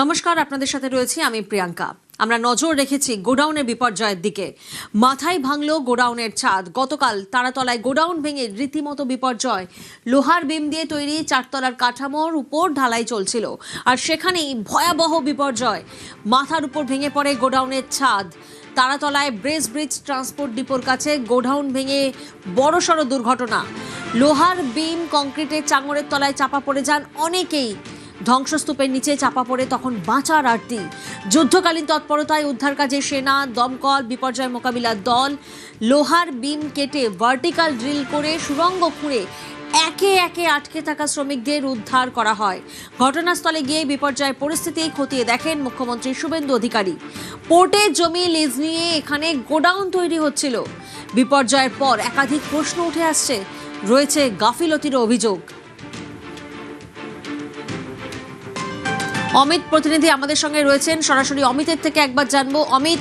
নমস্কার, আপনাদের সাথে রয়েছি আমি প্রিয়াঙ্কা। আমরা নজর রেখেছি গোডাউনের বিপর্যয়ের দিকে। মাথায় ভাঙলো গোডাউনের ছাদ। গতকাল তারাতলায় গোডাউন ভেঙে রীতিমতো বিপর্যয়। লোহার বিম দিয়ে তৈরি চারতলার কাঠামোর উপর ঢালাই চলছিল, আর সেখানেই ভয়াবহ বিপর্যয়। মাথার উপর ভেঙে পড়ে গোডাউনের ছাদ। তারাতলায় ব্রেস ব্রিজ ট্রান্সপোর্ট ডিপোর কাছে গোডাউন ভেঙে বড়সড় দুর্ঘটনা। লোহার বিম কংক্রিটের চাঙড়ের তলায় চাপা পড়ে যান অনেকেই। ধ্বংসস্তূপের নিচে চাপা পড়ে তখন বাঁচার আরতি। যুদ্ধকালীন তৎপরতায় উদ্ধার কাজে সেনা, দমকল, বিপর্যয় মোকাবিলার দল লোহার বিম কেটে ভার্টিক্যাল ড্রিল করে সুড়ঙ্গ খুঁড়ে একে একে আটকে থাকা শ্রমিকদের উদ্ধার করা হয়। ঘটনাস্থলে গিয়ে বিপর্যয়ের পরিস্থিতি খতিয়ে দেখেন মুখ্যমন্ত্রী শুভেন্দু অধিকারী। পোর্টের জমি লিজ নিয়ে এখানে গোডাউন তৈরি হচ্ছিল। বিপর্যয়ের পর একাধিক প্রশ্ন উঠে আসছে, রয়েছে গাফিলতির অভিযোগ। অমিত প্রতিনিধি আমাদের সঙ্গে রয়েছেন, সরাসরি অমিতের থেকে একবার জানবো। অমিত,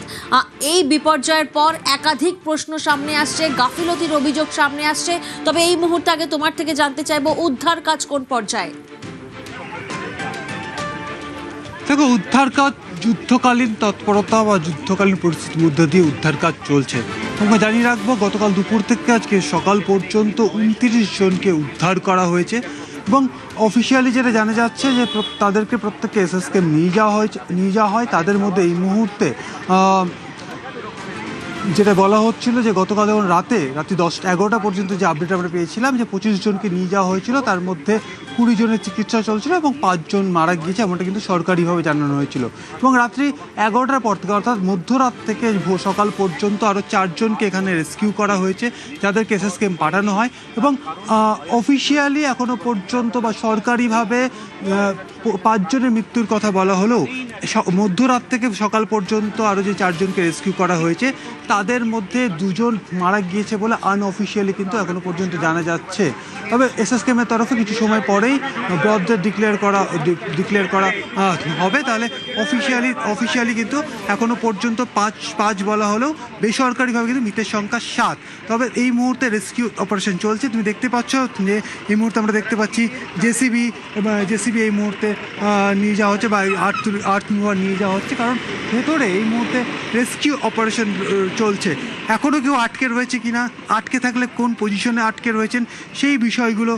এই বিপর্যয়ের পর একাধিক প্রশ্ন সামনে আসছে, গাফিলতির অভিযোগ সামনে আসছে, তবে এই মুহূর্তে আগে তোমার থেকে জানতে চাইবো উদ্ধার কাজ কোন পর্যায়ে? দেখো, উদ্ধার কাজ যুদ্ধকালীন তৎপরতা বা যুদ্ধকালীন পরিস্থিতির মধ্যে দিয়ে উদ্ধার কাজ চলছে। তোমরা জানিয়ে রাখবো, গতকাল দুপুর থেকে আজকে সকাল পর্যন্ত 29 জনকে উদ্ধার করা হয়েছে এবং অফিসিয়ালি যেটা জানা যাচ্ছে যে তাদেরকে প্রত্যেককে এসএসকে নিয়ে যাওয়া হয়। তাদের মধ্যে এই মুহূর্তে যেটা বলা হচ্ছিল যে গতকাল রাতে 10-11টা পর্যন্ত যে আপডেট আমরা পেয়েছিলাম যে 25 জনকে নিয়ে যাওয়া হয়েছিল, তার মধ্যে 20 জনের চিকিৎসা চলছিল এবং 5 জন মারা গিয়েছে, এমনটা কিন্তু সরকারিভাবে জানানো হয়েছিল। এবং রাত্রি 11টার পর থেকে, অর্থাৎ মধ্যরাত থেকে সকাল পর্যন্ত আরও 4 জনকে এখানে রেস্কিউ করা হয়েছে, যাদেরকে এসএসকে পাঠানো হয়। এবং অফিসিয়ালি এখনও পর্যন্ত বা সরকারিভাবে 5 জনের মৃত্যুর কথা বলা হলেও মধ্যরাত থেকে সকাল পর্যন্ত আরও যে 4 জনকে রেস্কিউ করা হয়েছে, তাদের মধ্যে 2 জন মারা গিয়েছে বলে আনঅফিসিয়ালি কিন্তু এখনো পর্যন্ত জানা যাচ্ছে। তবে এসএসকেএমের তরফে কিছু সময় পরেই ব্রডদের ডিক্লেয়ার করা হবে। তাহলে অফিসিয়ালি কিন্তু এখনো পর্যন্ত 5 বলা হলেও বেসরকারিভাবে কিন্তু মৃতের সংখ্যা 7। তবে এই মুহূর্তে রেস্কিউ অপারেশন চলছে। তুমি দেখতে পাচ্ছ যে এই মুহূর্তে আমরা দেখতে পাচ্ছি জেসিবি এই মুহূর্তে নিয়ে যাওয়া হচ্ছে বা আর্থ মুভার নিয়ে যাওয়া হচ্ছে, কারণ ভেতরে এই মুহূর্তে রেস্কিউ অপারেশন চলছে। এখনও কেউ আটকে রয়েছে কিনা, আটকে থাকলে কোন পজিশনে আটকে রয়েছেন, সেই বিষয়গুলো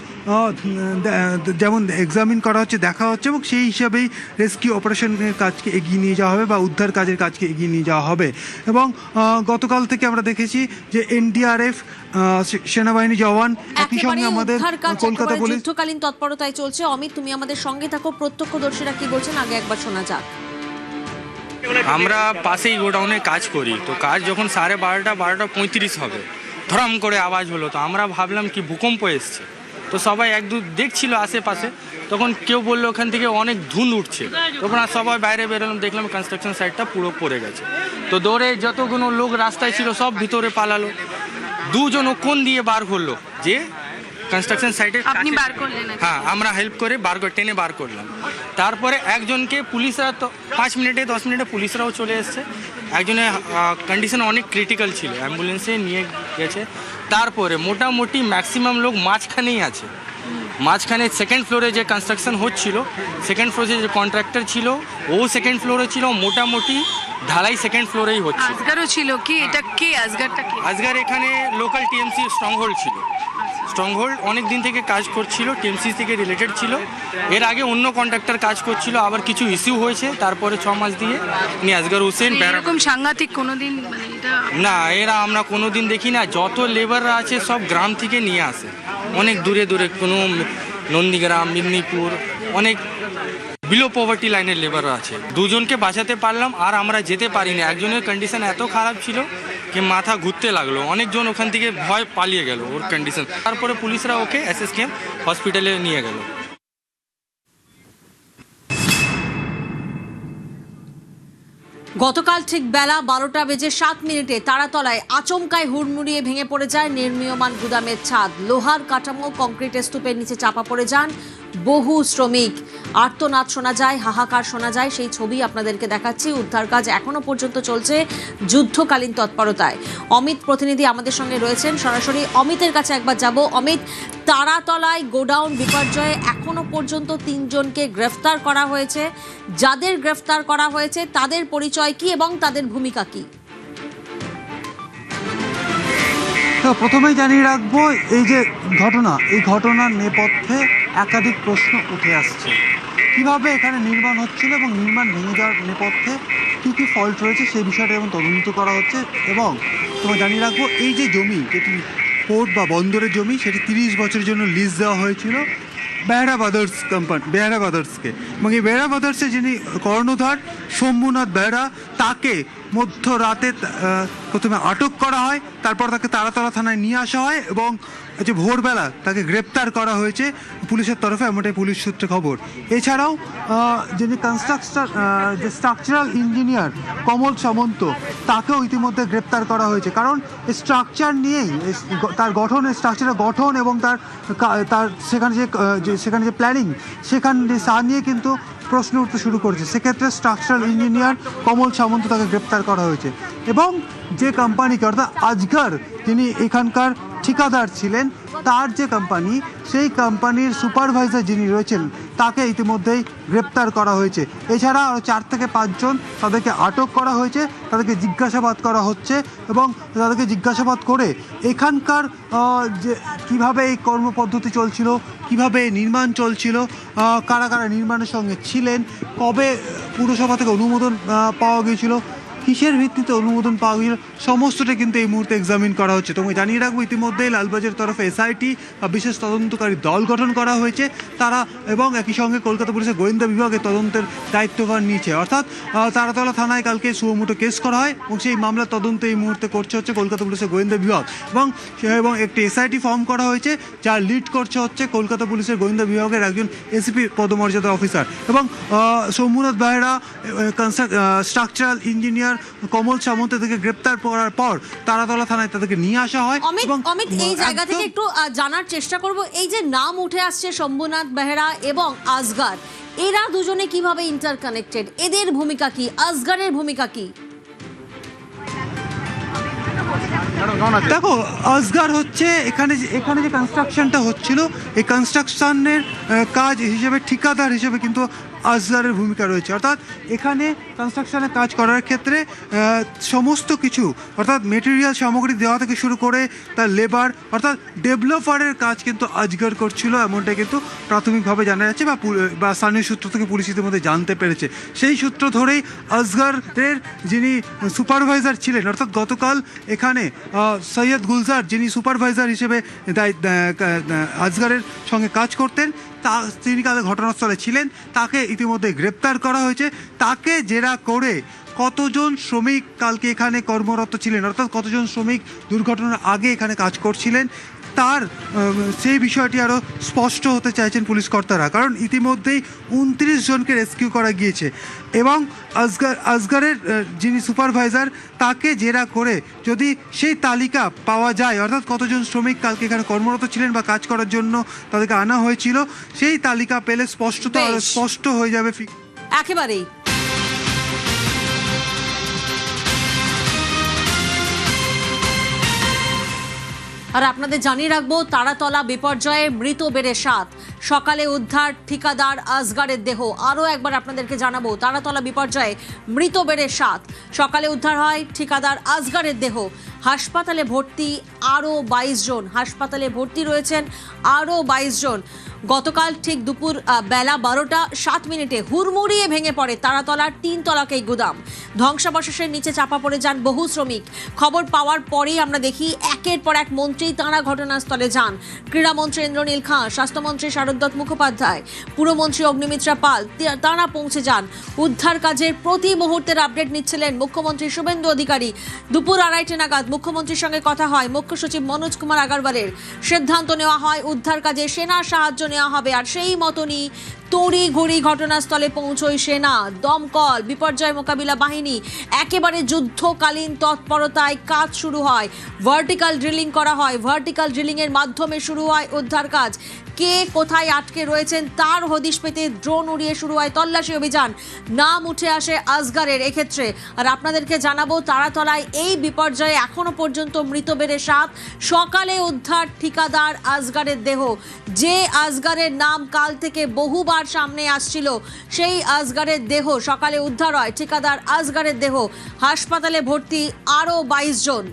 যেমন এক্সামিন করা হচ্ছে, দেখা হচ্ছে, এবং সেই হিসাবেই রেস্কিউ অপারেশনের কাজকে এগিয়ে নিয়ে যাওয়া হবে বা উদ্ধার কাজের কাজকে এগিয়ে নিয়ে যাওয়া হবে। এবং গতকাল থেকে আমরা দেখেছি যে এনডিআরএফ, সেনাবাহিনী জওয়ান, একই সঙ্গে আমাদের কলকাতা পুলিশ যুদ্ধকালীন তৎপরতায় চলছে। অমিত, তুমি আমাদের সঙ্গে থাকো, প্রত্যক্ষদর্শীরা কি বলছেন আগে একবার শোনা যাক। আমরা পাশেই গোডাউনে কাজ করি, তো কাজ যখন 12:30 হবে, ধরাম করে আওয়াজ হলো, তো আমরা ভাবলাম কি ভূকম্প এসছে। তো সবাই দেখছিল আশেপাশে, তখন কেউ বললো ওখান থেকে অনেক ধুঁধ উঠছে। তখন আর সবাই বাইরে বেরোলাম, দেখলাম কনস্ট্রাকশন সাইটটা পুরো পড়ে গেছে। তো দৌড়ে যতগুলো লোক রাস্তায় ছিল সব ভিতরে পালালো। 2 জন কোন দিয়ে বার করলো যে কনস্ট্রাকশন সাইটে, আপনি বার করলেন? হ্যাঁ, আমরা হেল্প করে টেনে বার করলাম। তারপরে একজনকে পুলিশরা, তো 5-10 মিনিটে পুলিশরাও চলে এসছে। একজনের কন্ডিশন অনেক ক্রিটিক্যাল ছিল, অ্যাম্বুলেন্সে নিয়ে গেছে। তারপরে মোটামুটি ম্যাক্সিমাম লোক মাঝখানেই আছে। মাঝখানে সেকেন্ড ফ্লোরে যে কনস্ট্রাকশন হচ্ছিল, সেকেন্ড ফ্লোরে যে কন্ট্রাক্টর ছিল ও সেকেন্ড ফ্লোরে ছিল, মোটামুটি ঢালাই সেকেন্ড ফ্লোরেই হচ্ছে। আজগারও ছিল কি? এটা কে আজগারটা কি? আজগার এখানে লোকাল টিএমসি স্ট্রংহোল্ড ছিল। স্ট্রংহোল্ড অনেক দিন থেকে কাজ করছিল, টিএমসি থেকে রিলেটেড ছিল। এর আগে অন্য কন্ট্রাক্টর কাজ করছিল, আবার কিছু ইস্যু হয়েছে, তারপরে 6 মাস দিয়ে আজগার হোসেন। এরকম সাংঘাতিক কোনোদিন না, এরা আমরা কোনোদিন দেখি না। যত লেবাররা আছে সব গ্রাম থেকে নিয়ে আসে, অনেক দূরে কোনো নন্দীগ্রাম, মেদিনীপুর, অনেক বিলো পভার্টি লাইনের লেবার আছে। 2 জনকে বাঁচাতে পারলাম, আর আমরা যেতে পারিনি। একজনের কন্ডিশন এত খারাপ ছিল যে মাথা ঘুরতে লাগলো, অনেকজন ওখান থেকে ভয় পালিয়ে গেল ওর কন্ডিশন। তারপরে পুলিশরা ওকে এসএসকেএম হসপিটালে নিয়ে গেল। গতকাল ঠিক বেলা 12:07 তারাতলায় আচমকায় হুড়মুড়িয়ে ভেঙে পড়ে যায় নির্মীয়মান গুদামের ছাদ। লোহার কাঠামো কংক্রিটের স্তূপের নিচে চাপা পড়ে যান বহু শ্রমিক, আর্তনাদ শোনা যায়, হাহাকার শোনা যায়, সেই ছবি আপনাদেরকে দেখাচ্ছি। উদ্ধার কাজ এখনো পর্যন্ত চলছে যুদ্ধকালীন তৎপরতায়। অমিত প্রতিনিধি আমাদের সঙ্গে রয়েছেন, সরাসরি অমিতের কাছে একবার যাব। অমিত, তারাতলায় গোডাউন বিপর্যয়ে এখনো পর্যন্ত 3 জনকে গ্রেফতার করা হয়েছে। যাদের গ্রেফতার করা হয়েছে তাদের পরিচয় কি এবং তাদের ভূমিকা কি? তো প্রথমেই জানিয়ে রাখবো, এই যে ঘটনা, এই ঘটনার নেপথ্যে একাধিক প্রশ্ন উঠে আসছে। কিভাবে এখানে নির্মাণ হচ্ছিল এবং নির্মাণ ভেঙে যাওয়ার নেপথ্যে কী কী ফল্ট রয়েছে সেই বিষয়টা এবং তদন্ত করা হচ্ছে। এবং তোমায় জানিয়ে রাখবো, এই যে জমি, যেটি পোর্ট বা বন্দরের জমি, সেটি 30 বছরের জন্য লিজ দেওয়া হয়েছিল বেহরা ব্রাদার্সকে। এবং এই বেহরা ব্রাদার্সের যিনি কর্ণধার শম্ভুনাথ বেহরা, তাকে মধ্যরাতে প্রথমে আটক করা হয়, তারপর তাকে তারাতলা থানায় নিয়ে আসা হয় এবং যে ভোরবেলা তাকে গ্রেপ্তার করা হয়েছে পুলিশের তরফে, এমনটাই পুলিশ সূত্রে খবর। এছাড়াও যিনি যে স্ট্রাকচারাল ইঞ্জিনিয়ার কমল সামন্ত, তাকেও ইতিমধ্যে গ্রেপ্তার করা হয়েছে। কারণ স্ট্রাকচার নিয়েই, তার স্ট্রাকচারের গঠন এবং তার সেখানে যে প্ল্যানিং, তা নিয়ে কিন্তু প্রশ্ন উঠতে শুরু করেছে। সেক্ষেত্রে স্ট্রাকচারাল ইঞ্জিনিয়ার কমল সামন্ত, তাকে গ্রেপ্তার করা হয়েছে। এবং যে কোম্পানিকে, অর্থাৎ আজগর, যিনি এখানকার ঠিকাদার ছিলেন, তার যে কোম্পানি, সেই কোম্পানির সুপারভাইজার যিনি রয়েছেন, তাকে ইতিমধ্যেই গ্রেপ্তার করা হয়েছে। এছাড়া আরও 4 থেকে 5 জন, তাদেরকে আটক করা হয়েছে, তাদেরকে জিজ্ঞাসাবাদ করা হচ্ছে এবং তাদেরকে জিজ্ঞাসাবাদ করে এখানকার যে কীভাবে এই কর্মপদ্ধতি চলছিল, কিভাবে নির্মাণ চলছিল, কারা কারা নির্মাণের সঙ্গে ছিলেন, কবে পুরসভা থেকে অনুমোদন পাওয়া গিয়েছিল, কিসের ভিত্তিতে অনুমোদন পাওয়া গেল, সমস্তটা কিন্তু এই মুহূর্তে এক্সামিন করা হচ্ছে। তোমাকে জানিয়ে রাখবো, ইতিমধ্যেই লালবাজারের তরফে এসআইটি বা বিশেষ তদন্তকারী দল গঠন করা হয়েছে তারা, এবং একই সঙ্গে কলকাতা পুলিশের গোয়েন্দা বিভাগে তদন্তের দায়িত্বভার নিয়েছে। অর্থাৎ তারাতলা থানায় কালকে সুমোটো কেস করা হয় এবং সেই মামলার তদন্ত এই মুহূর্তে করছে হচ্ছে কলকাতা পুলিশের গোয়েন্দা বিভাগ। এবং একটি এসআইটি ফর্ম করা হয়েছে, যার লিড করছে হচ্ছে কলকাতা পুলিশের গোয়েন্দা বিভাগের একজন এসিপি পদমর্যাদা অফিসার। এবং শম্ভুনাথ বেহরা, স্ট্রাকচারাল ইঞ্জিনিয়ার কমল সামন্ত থেকে গ্রেপ্তার করার পর তারাতলা থানায় তাদেরকে নিয়ে আসা হয়। অমিত, এই জায়গা থেকে একটু জানার চেষ্টা করব, এই যে নাম উঠে আসছে শম্ভুনাথ বেহরা এবং আজগর, এরা দুজনে কিভাবে ইন্টারকানেক্টেড, এদের ভূমিকা কি, আজগরের ভূমিকা কি? দেখো, আজগর হচ্ছে এখানে যে কনস্ট্রাকশনটা হচ্ছিল, এই কনস্ট্রাকশনের কাজ হিসেবে, ঠিকাদার হিসেবে কিন্তু আজগরের ভূমিকা রয়েছে। অর্থাৎ এখানে কনস্ট্রাকশনের কাজ করার ক্ষেত্রে সমস্ত কিছু, অর্থাৎ মেটেরিয়াল সামগ্রী দেওয়া থেকে শুরু করে তার লেবার, অর্থাৎ ডেভেলপারের কাজ কিন্তু আজগর করছিল, এমনটাই কিন্তু প্রাথমিকভাবে জানা যাচ্ছে বা স্থানীয় সূত্র থেকে পুলিশ ইতিমধ্যে জানতে পেরেছে। সেই সূত্র ধরেই আজগরের যিনি সুপারভাইজার ছিলেন, অর্থাৎ গতকাল এখানে সৈয়দ গুলজার, যিনি সুপারভাইজার হিসেবে আজগরের সঙ্গে কাজ করতেন, তিনি কাল ঘটনাস্থলে ছিলেন, তাকে ইতিমধ্যে গ্রেপ্তার করা হয়েছে। তাকে জেরা করে কতজন শ্রমিক কালকে এখানে কর্মরত ছিলেন, অর্থাৎ কতজন শ্রমিক দুর্ঘটনার আগে এখানে কাজ করছিলেন, তার সেই বিষয়টি আরও স্পষ্ট হতে চাইছেন পুলিশ কর্তারা। কারণ ইতিমধ্যেই 29 জনকে রেস্কিউ করা গিয়েছে এবং আজগরের যিনি সুপারভাইজার, তাকে জেরা করে যদি সেই তালিকা পাওয়া যায়, অর্থাৎ কতজন শ্রমিক কালকে এখানে কর্মরত ছিলেন বা কাজ করার জন্য তাদেরকে আনা হয়েছিল, সেই তালিকা পেলে স্পষ্ট হয়ে যাবে। একেবারেই আর আপনাদের জানিয়ে রাখবো, তারাতলা বিপর্যয়ে মৃত বেড়ে 7, সকালে উদ্ধার ঠিকাদার আজগরের দেহ। আরও একবার আপনাদেরকে জানাবো, তারাতলা বিপর্যয়ে মৃত বেড়ে 7, সকালে উদ্ধার হয় ঠিকাদার আজগরের দেহ। হাসপাতালে ভর্তি আরও 22 জন, হাসপাতালে ভর্তি রয়েছেন আরও 22 জন। গতকাল ঠিক দুপুর বেলা 12:07 হুড়মুড়িয়ে ভেঙে পড়ে তারাতলার 3 তলাকে গুদাম। ধ্বংসাবশেষের নিচে চাপা পড়ে যান বহু শ্রমিক। খবর পাওয়ার পরেই আমরা দেখি একের পর এক মন্ত্রী তাঁরা ঘটনাস্থলে যান। ক্রীড়ামন্ত্রী ইন্দ্রনীল খাঁ, স্বাস্থ্যমন্ত্রী শারদত্ত মুখোপাধ্যায়, পুরমন্ত্রী অগ্নিমিত্রা পাল, তাঁরা পৌঁছে যান। উদ্ধার কাজের প্রতি মুহূর্তের আপডেট নিচ্ছিলেন মুখ্যমন্ত্রী শুভেন্দু অধিকারী। দুপুর 2:30 নাগাদ মুখ্যমন্ত্রীর সঙ্গে কথা হয় মুখ্য সচিব মনোজ কুমার আগারওয়ালের। সিদ্ধান্ত নেওয়া হয় উদ্ধার কাজে সেনার সাহায্য নেওয়া হবে, আর সেই মতনই তড়িঘড়ি ঘটনাস্থলে পৌঁছয় সেনা, দমকল, বিপর্যয় মোকাবিলা বাহিনী। একেবারে যুদ্ধকালীন তৎপরতায় কাজ শুরু হয়, ভার্টিক্যাল ড্রিলিং করা হয়, ভার্টিক্যাল ড্রিলিং এর মাধ্যমে শুরু হয় উদ্ধার কাজ। কে কোথায় আটকে রয়েছেন তার হদিশ পেতে ড্রোন উড়িয়ে শুরু হয় তল্লাশি অভিযান। নাম উঠে আসে আসগরের এক্ষেত্রে। আর আপনাদেরকে জানাবো, তারাতলায় এই বিপর্যয়ে এখনো পর্যন্ত মৃত বেড়ে 7। সকালে উদ্ধার ঠিকাদার আসগরের দেহ, যে আসগরের নাম কাল থেকে বহুবার সামনে আসছিল, সেই আসগরের দেহ সকালে উদ্ধার হয়। ঠিকাদার আসগরের দেহ, হাসপাতালে ভর্তি আরো 22 জন।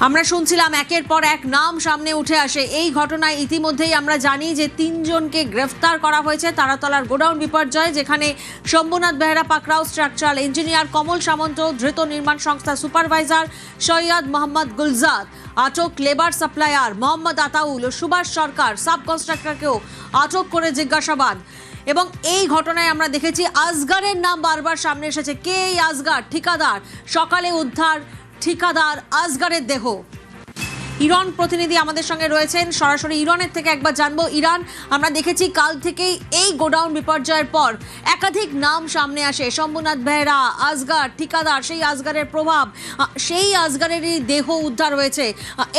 আমরা শুনছিলাম একের পর এক নাম সামনে উঠে আসে। এই ঘটনায় ইতিমধ্যেই আমরা জানি যে 3 জনকে গ্রেফতার করা হয়েছে তারাতলার গোডাউন বিপর্যয়ে, যেখানে শম্ভুনাথ বেহরা পাকরাও স্ট্রাকচারাল ইঞ্জিনিয়ার, কমল সামন্ত ধৃত নির্মাণ সংস্থা সুপারভাইজার, সৈয়দ মোহাম্মদ গুলজার আটক, লেবার সাপ্লায়ার মোহাম্মদ আতাউল ও সুভাষ সরকার সাব কন্ট্রাক্টরকেও আটক করে জিজ্ঞাসাবাদ। এবং এই ঘটনায় আমরা দেখেছি আসগরের নাম বারবার সামনে এসেছে। কে এই আসগর? ঠিকাদার। সকালে উদ্ধার ঠিকাদার আসগরের দেহ। ইরান প্রতিনিধি আমাদের সঙ্গে রয়েছেন, সরাসরি ইরানের থেকে একবার জানবো। ইরান, আমরা দেখেছি কাল থেকেই এই গোডাউন বিপর্যয়ের পর একাধিক নাম সামনে আসে, শম্ভুনাথ বেহরা, আসগর, ঠিকাদার, সেই আসগরের প্রভাব, সেই আসগরেরই দেহ উদ্ধার হয়েছে।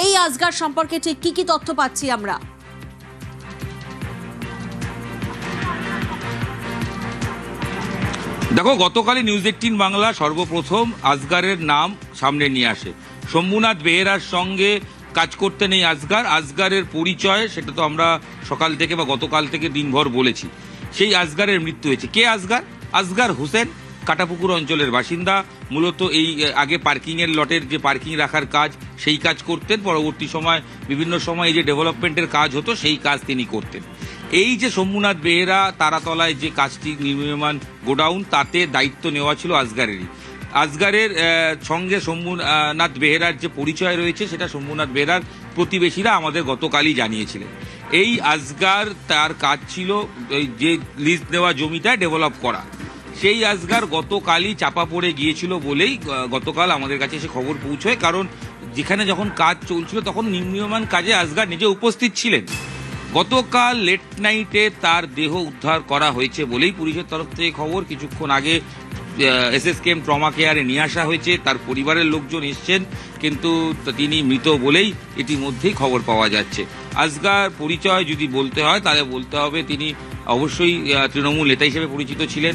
এই আসগর সম্পর্কে ঠিক কি কি তথ্য পাচ্ছি আমরা? দেখো, গতকালই নিউজ 18 বাংলা সর্বপ্রথম আসগরের নাম সামনে নিয়ে আসে। শম্ভুনাথ বেহরার সঙ্গে কাজ করতেন এই আসগরের পরিচয়, সেটা তো আমরা সকাল থেকে বা গতকাল থেকে দিনভর বলেছি। সেই আসগরের মৃত্যু হয়েছে। কে আসগর? আসগর হোসেন কাটাপুকুর অঞ্চলের বাসিন্দা। মূলত এই আগে পার্কিংয়ের লটের যে পার্কিং রাখার কাজ, সেই কাজ করতেন। পরবর্তী সময় বিভিন্ন সময় এই যে ডেভেলপমেন্টের কাজ হতো, সেই কাজ তিনি করতেন। এই যে শম্ভুনাথ বেহরা তারাতলায় যে কাজটি নির্মাণ গোডাউন, তাতে দায়িত্ব নেওয়া ছিল আসগরেরই। আসগরের সঙ্গে শম্ভুনাথ বেহরার যে পরিচয় রয়েছে, সেটা শম্ভুনাথ বেহরার প্রতিবেশীরা আমাদের গতকালই জানিয়েছিলেন। এই আসগর, তার কাজ ছিল যে লিজ দেওয়া জমিটা ডেভেলপ করা। সেই আসগর গতকালই চাপা পড়ে গিয়েছিল বলেই গতকাল আমাদের কাছে এসে খবর পৌঁছয়। কারণ যেখানে যখন কাজ চলছিল তখন নির্মীয়মান কাজে আসগর নিজে উপস্থিত ছিলেন। গতকাল লেট নাইটে তার দেহ উদ্ধার করা হয়েছে বলেই পুলিশের তরফ থেকে খবর। কিছুক্ষণ আগে এসএসকেএম ট্রমা কেয়ারে নিয়ে আসা হয়েছে। তার পরিবারের লোকজন এসছেন, কিন্তু তিনি মৃত বলেই ইতিমধ্যেই খবর পাওয়া যাচ্ছে। আসগর পরিচয় যদি বলতে হয়, তাহলে বলতে হবে তিনি অবশ্যই তৃণমূল নেতা হিসেবে পরিচিত ছিলেন।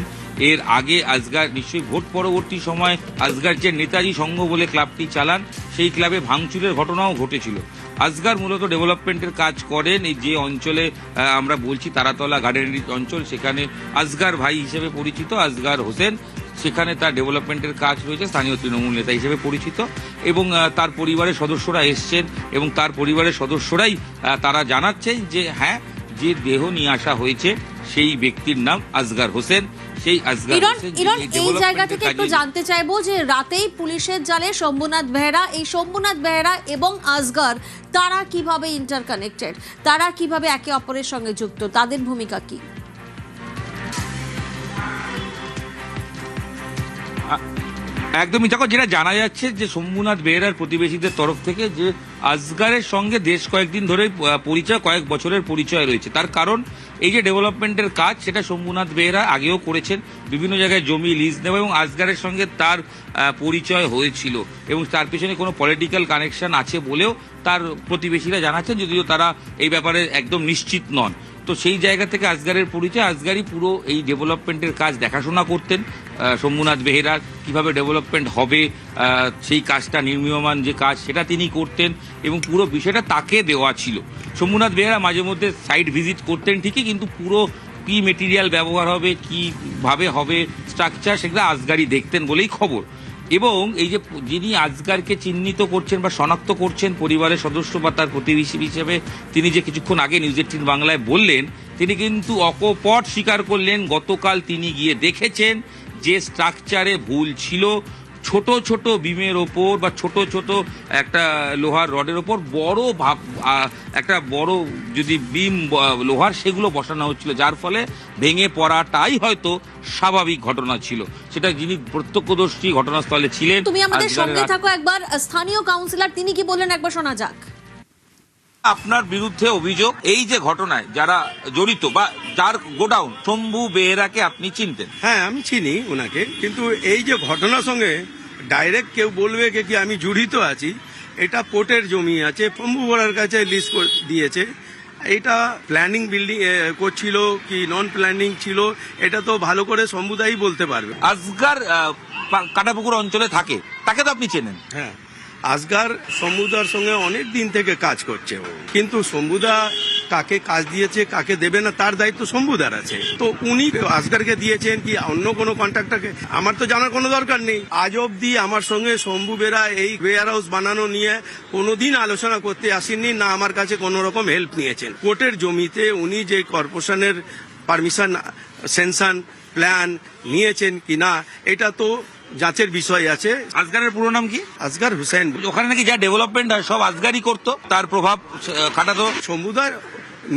এর আগে আসগর নিশ্চয়ই ভোট পরবর্তী সময় আসগর যে নেতাজি সংঘ বলে ক্লাবটি চালান, সেই ক্লাবে ভাঙচুরের ঘটনাও ঘটেছিল। আসগর মূলত ডেভেলপমেন্টের কাজ করেন। এই যে অঞ্চলে আমরা বলছি তারাতলা গার্ডেনারি অঞ্চল, সেখানে আসগর ভাই হিসেবে পরিচিত আসগর হোসেন, সেখানে তার ডেভেলপমেন্টের কাজ রয়েছে। স্থানীয় তৃণমূল নেতা হিসেবে পরিচিত এবং তার পরিবারের সদস্যরা এসছেন এবং তার পরিবারের সদস্যরাই তারা জানাচ্ছেন যে হ্যাঁ, যে দেহ নিয়ে আসা হয়েছে সেই ব্যক্তির নাম আসগর হোসেন। সেই আসগর হোসেন এই জায়গা থেকে একটু জানতে চাইবো যে রাতেই পুলিশের জালে শম্ভুনাথ বেহরা, এই শম্ভুনাথ বেহরা এবং আসগর, তারা কিভাবে ইন্টারকানেক্টেড, তারা কিভাবে একে অপরের সঙ্গে যুক্ত, তাদের ভূমিকা কি? একদমই। দেখো, যেটা জানা যাচ্ছে যে শম্ভুনাথ বেহরার প্রতিবেশীদের তরফ থেকে যে আসগরের সঙ্গে বেশ কয়েকদিন ধরে পরিচয়, কয়েক বছরের পরিচয় রয়েছে। তার কারণ এই যে ডেভেলপমেন্টের কাজ, সেটা শম্ভুনাথ বেহরা আগেও করেছেন, বিভিন্ন জায়গায় জমি লিজ নেওয়া, এবং আসগরের সঙ্গে তার পরিচয় হয়েছিল এবং তার পেছনে কোনো পলিটিক্যাল কানেকশন আছে বলেও তার প্রতিবেশীরা জানাচ্ছেন, যদিও তারা এই ব্যাপারে একদম নিশ্চিত নন। তো সেই জায়গা থেকে আসগরের পরিচয়। আসগরই পুরো এই ডেভেলপমেন্টের কাজ দেখাশোনা করতেন। শম্ভুনাথ বেহরার কিভাবে ডেভেলপমেন্ট হবে, সেই কাজটা নির্মীয়মান যে কাজ, সেটা তিনি করতেন এবং পুরো বিষয়টা তাকে দেওয়া ছিল। শম্ভুনাথ বেহরা মাঝে মধ্যে সাইট ভিজিট করতেন ঠিকই, কিন্তু পুরো কি মেটেরিয়াল ব্যবহার হবে, কিভাবে হবে স্ট্রাকচার, সেগুলো আসগরই দেখতেন বলেই খবর। এবং এই যে যিনি আসগরকে চিহ্নিত করছেন বা শনাক্ত করছেন পরিবারের সদস্য বা তার প্রতিবেশী হিসেবে, তিনি যে কিছুক্ষণ আগে নিউজ 18 বাংলায় বললেন, তিনি কিন্তু অকপট স্বীকার করলেন গতকাল তিনি গিয়ে দেখেছেন যে স্ট্রাকচারে ভুল ছিল। ছোট ছোট বিমের ওপর বা ছোট ছোট একটা লোহার রডের ওপর বড় একটা বড় যদি বিম লোহার, সেগুলো বসানো হচ্ছিল, যার ফলে ভেঙে পড়াটাই হয়তো স্বাভাবিক ঘটনা ছিল। সেটা যিনি প্রত্যক্ষদর্শী ঘটনাস্থলে ছিলেন। তুমি আমাদের সঙ্গে থাকো একবার, স্থানীয় কাউন্সিলর তিনি কি বললেন একবার শোনা যাক। আপনার বিরুদ্ধে অভিযোগ, এই যে ঘটনায় যারা জড়িত বা যার গোডাউন, শম্ভু বেহেরাকে আপনি চিনতেন? হ্যাঁ, আমি চিনি ওনাকে, কিন্তু এই যে ঘটনার সঙ্গে ডাইরেক্ট কেউ বলবে কি আমি জড়িত আছি, এটা পোর্টের জমি আছে, শম্ভু বেহেরার কাছে লিস্ট দিয়েছে। এটা প্ল্যানিং বিল্ডিং করছিল কি নন প্ল্যানিং ছিল, এটা তো ভালো করে শম্ভুদাই বলতে পারবে। আসগার কাটাপুকুর অঞ্চলে থাকে, তাকে তো আপনি চেনেন? হ্যাঁ, আসগার শম্ভুদার সঙ্গে অনেক দিন থেকে কাজ করছে ও, কিন্তু শম্ভুদা কাকে কাজ দিয়েছে কাকে দেবে না তার দায়িত্ব শম্ভুদার আছে। তো উনি আসগারকে দিয়েছেন কি অন্য কোনো কন্ট্রাক্টরকে, আমার তো জানার কোনো দরকার নেই। আজ অব্দি আমার সঙ্গে শম্ভু বেরা এই ওয়্যার হাউস বানানো নিয়ে কোনোদিন আলোচনা করতে আসেননি, না আমার কাছে কোনো রকম হেল্প নিয়েছেন। কোর্টের জমিতে উনি যে কর্পোরেশনের পারমিশন, সেনশন, প্ল্যান নিয়েছেন কি না, এটা তো যাচের বিষয় আছে। আসগারের পুরো নাম কি? আসগার হুসেন। ওখানে নাকি যা ডেভেলপমেন্ট হয় সব আসগারই করতো, তার প্রভাব খাটাতো। শম্ভুদার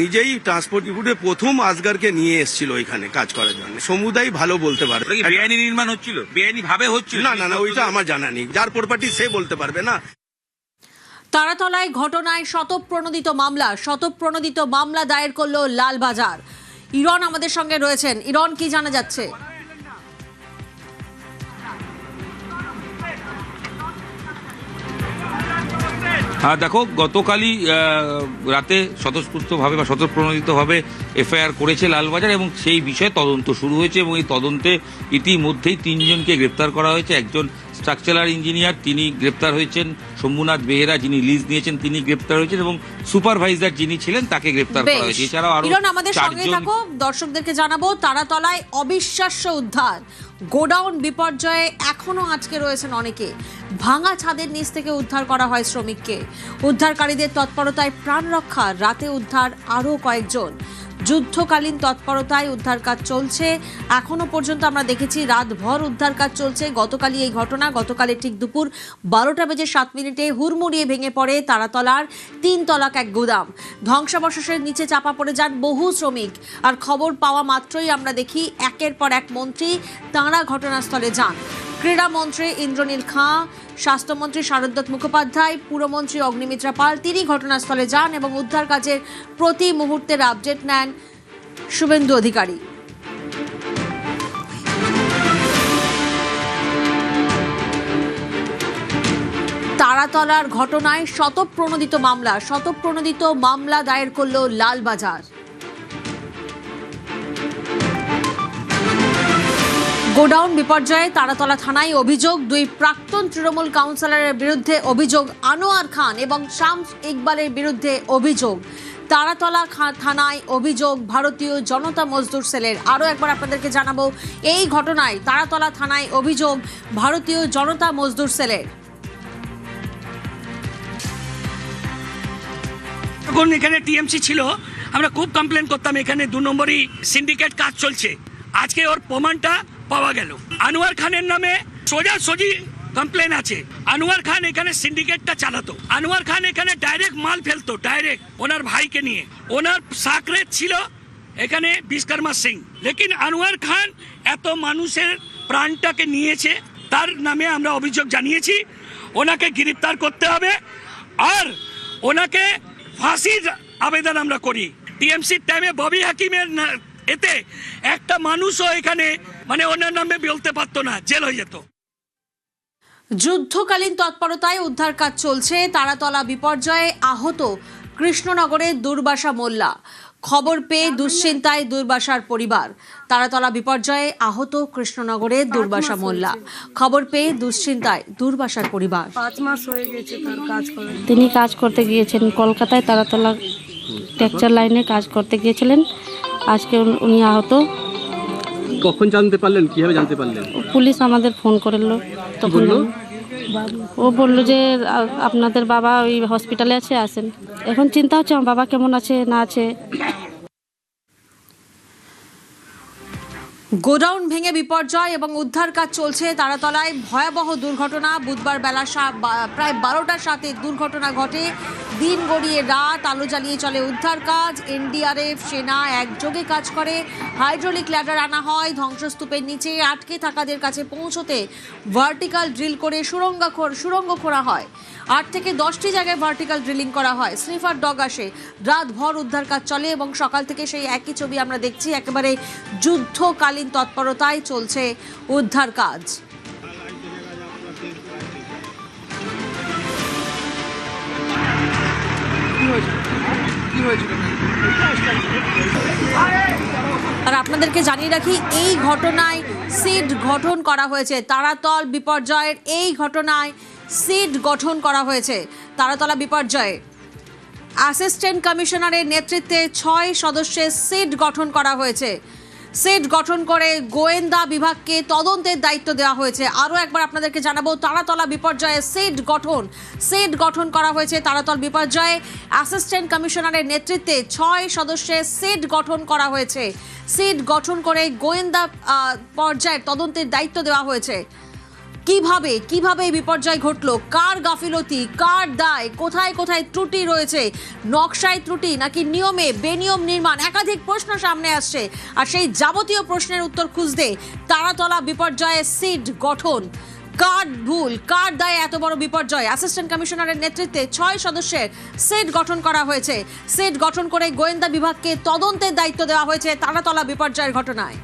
নিজেই ট্রান্সপোর্ট ডিপুটে প্রথম আসগারকে নিয়ে এসেছিল এখানে কাজ করার জন্য। সমুদাই ভালো বলতে পারবে। বেআইনি নির্মাণ হচ্ছিল, বেআইনি ভাবে হচ্ছিল? না না না, ওইটা আমার জানা নেই, যার প্রপার্টি সে বলতে পারবে না। তারাতলায় ঘটনায় শতপ্রণোদিত মামলা দায়ের করলো লালবাজার। ইরন আমাদের সঙ্গে রয়েছেন। ইরন, কি জানা যাচ্ছে? হ্যাঁ দেখো, গতকালই রাতে স্বতঃস্ফূর্তভাবে বা স্বতঃপ্রণোদিতভাবে এফআইআর করেছে লালবাজার এবং সেই বিষয়ে তদন্ত শুরু হয়েছে এবং এই তদন্তে ইতিমধ্যেই 3 জনকে গ্রেপ্তার করা হয়েছে। একজন স্ট্রাকচারাল ইঞ্জিনিয়ার, তিনি গ্রেপ্তার হয়েছেন। শম্ভুনাথ বেহেরা, যিনি লিজ নিয়েছেন, তিনি গ্রেপ্তার হয়েছেন এবং সুপারভাইজার যিনি ছিলেন তাকে গ্রেপ্তার করা হয়েছে। এছাড়াও আরো ইরন, আমাদের সঙ্গে থাকো। দর্শকদেরকে জানাবো, তারাতলায় অবিশ্বাস্য উদ্ধার। গোডাউন বিপর্যয়ে এখনো আটকে রয়েছেন অনেকে। ভাঙা ছাদের নিচ থেকে উদ্ধার করা হয় শ্রমিককে। উদ্ধারকারীদের তৎপরতায় প্রাণ রক্ষা, রাতে উদ্ধার আরও কয়েকজন। যুদ্ধকালীন তৎপরতায় উদ্ধার কাজ চলছে। এখনো পর্যন্ত আমরা দেখেছি রাতভর উদ্ধার কাজ চলছে। গতকালই এই ঘটনা, গতকালের ঠিক দুপুর 12:07 হুড়মুড়িয়ে ভেঙে পড়ে তারাতলার 3 তলাক এক গুদাম। ধ্বংসাবশেষের নিচে চাপা পড়ে যান বহু শ্রমিক। আর খবর পাওয়া মাত্রই আমরা দেখি একের পর এক মন্ত্রী তাঁরা ঘটনাস্থলে যান। ক্রীড়ামন্ত্রী ইন্দ্রনীল খাঁ, স্বাস্থ্যমন্ত্রী শারদত্ত মুখোপাধ্যায়, পুরমন্ত্রী অগ্নিমিত্রা পাল, তিনি ঘটনাস্থলে যান এবং উদ্ধার কাজের প্রতি মুহূর্তের আপডেট নেন শুভেন্দু অধিকারী। তারাতলার ঘটনায় শতপ্রণোদিত মামলা দায়ের করল লালবাজার। গোডাউন বিপর্যয়ে তারাতলা থানায় অভিযোগ। 2 প্রাক্তন তৃণমূল কাউন্সিলরের বিরুদ্ধে অভিযোগ। আনোয়ার খান এবং শামস ইকবালের বিরুদ্ধে অভিযোগ। তারাতলা থানায় অভিযোগ ভারতীয় জনতা মজদুর সেলের। আরও একবার আপনাদেরকে জানাবো, এই ঘটনায় তারাতলা থানায় অভিযোগ ভারতীয় জনতা মজদুর সেলের। যখন এখানে টিএমসি ছিল আমরা খুব কমপ্লেন করতাম, এখানে 2 নম্বরই সিন্ডিকেট কাজ চলছে। আজকে ওর প্রমাণটা পাওয়া গেল। আনোয়ার খানের নামে সোজাসুজি কমপ্লেন আছে। আনোয়ার খান এখানে সিন্ডিকেটটা চালাতো। আনোয়ার খান এখানে ডাইরেক্ট মাল ফেলতো, ডাইরেক্ট ওনার ভাইকে নিয়ে। ওনার সাকরেত ছিল এখানে বিশ্বকর্মা সিং। লেকিন আনোয়ার খান এত মানুষের প্রাণটাকে নিয়েছে, তার নামে আমরা অভিযোগ জানিয়েছি। ওনাকে গ্রেফতার করতে হবে আর ওনাকে ফাঁসির আবেদন আমরা করি। টিএমসির টাইমে ববি হাকিমের এতে একটা মানুষও এখানে মানে ওনার নামে বলতে পারতো না, জেল হয়ে যেত। যুদ্ধকালীন তৎপরতায় উদ্ধার কাজ চলছে। তারাতলা বিপর্যয়ে আহত কৃষ্ণনগরের দুর্বাসা মোল্লা। খবর পেয়ে দুশ্চিন্তায় দুর্বাসার পরিবার। তারাতলা বিপর্যয়ে আহত কৃষ্ণনগরের দুর্বাসা মোল্লা। খবর পেয়ে দুশ্চিন্তায় দুর্বাসার পরিবার। 5 মাস হয়ে গেছে তার কাজ করা। তিনি কাজ করতে গিয়েছেন কলকাতায়, তারাতলা টেক্সচার লাইনে কাজ করতে গিয়েছিলেন। আজকে উনি আহত। কখন জানতে পারলেন, কিভাবে জানতে পারলেন? পুলিশ আমাদের ফোন করলো, তখন ও বললো যে আপনাদের বাবা ওই হসপিটালে আছে, আসেন। এখন চিন্তা হচ্ছে আমার বাবা কেমন আছে না আছে। গোডাউন ভেঙে বিপর্যয় এবং উদ্ধার কাজ চলছে তারাতলায়। ভয়াবহ দুর্ঘটনা। বুধবার বেলা প্রায় 12টার সাথে দুর্ঘটনা ঘটে। দিন গড়িয়ে রাত, আলো জ্বালিয়ে চলে উদ্ধার কাজ। এনডিআরএফ, সেনা একযোগে কাজ করে। হাইড্রোলিক ল্যাডার আনা হয়। ধ্বংসস্তূপের নিচে আটকে থাকাদের কাছে পৌঁছতে ভার্টিক্যাল ড্রিল করে সুড়ঙ্গ খোঁড়া হয়। 8 থেকে 10টি জায়গায় ভার্টিক্যাল ড্রিলিং করা হয়, স্নিফার ডগ আসে, রাতভর উদ্ধার কাজ চলে এবং সকাল থেকে সেই একই ছবি আমরা দেখছি, একেবারে যুদ্ধকালীন তৎপরতায় চলছে উদ্ধার কাজ। আর আপনাদেরকে জানিয়ে রাখি, এই ঘটনায় সিড গঠন করা হয়েছে। তারাতল বিপর্যয়ের এই ঘটনায় সিড গঠন করা হয়েছে। তারাতলা বিপর্যয়ে অ্যাসিস্ট্যান্ট কমিশনারের নেতৃত্বে 6 সদস্যের সিড গঠন করা হয়েছে। সিড গঠন করে গোয়েন্দা বিভাগকে তদন্তের দায়িত্ব দেওয়া হয়েছে। আরও একবার আপনাদেরকে জানাবো, তারাতলা বিপর্যয়ে সিড গঠন করা হয়েছে। তারাতল বিপর্যয়ে অ্যাসিস্ট্যান্ট কমিশনারের নেতৃত্বে 6 সদস্যের সিড গঠন করা হয়েছে। সিড গঠন করে গোয়েন্দা পর্যায়ের তদন্তের দায়িত্ব দেওয়া হয়েছে। কিভাবে এই বিপর্যয় ঘটলো, কার গাফিলতি, কার দায়, কোথায় কোথায় ত্রুটি রয়েছে, নকশায় ত্রুটি নাকি নিয়মে বেনিয়ম নির্মাণ, একাধিক প্রশ্ন সামনে আসছে। আর সেই যাবতীয় প্রশ্নের উত্তর খুঁজতে তারাতলা বিপর্যয়ে সিড গঠন, কার ভুল, কার দায়ে এত বড় বিপর্যয়। অ্যাসিস্ট্যান্ট কমিশনারের নেতৃত্বে 6 সদস্যের সিড গঠন করা হয়েছে। সিড গঠন করে গোয়েন্দা বিভাগকে তদন্তের দায়িত্ব দেওয়া হয়েছে তারাতলা বিপর্যয়ের ঘটনায়।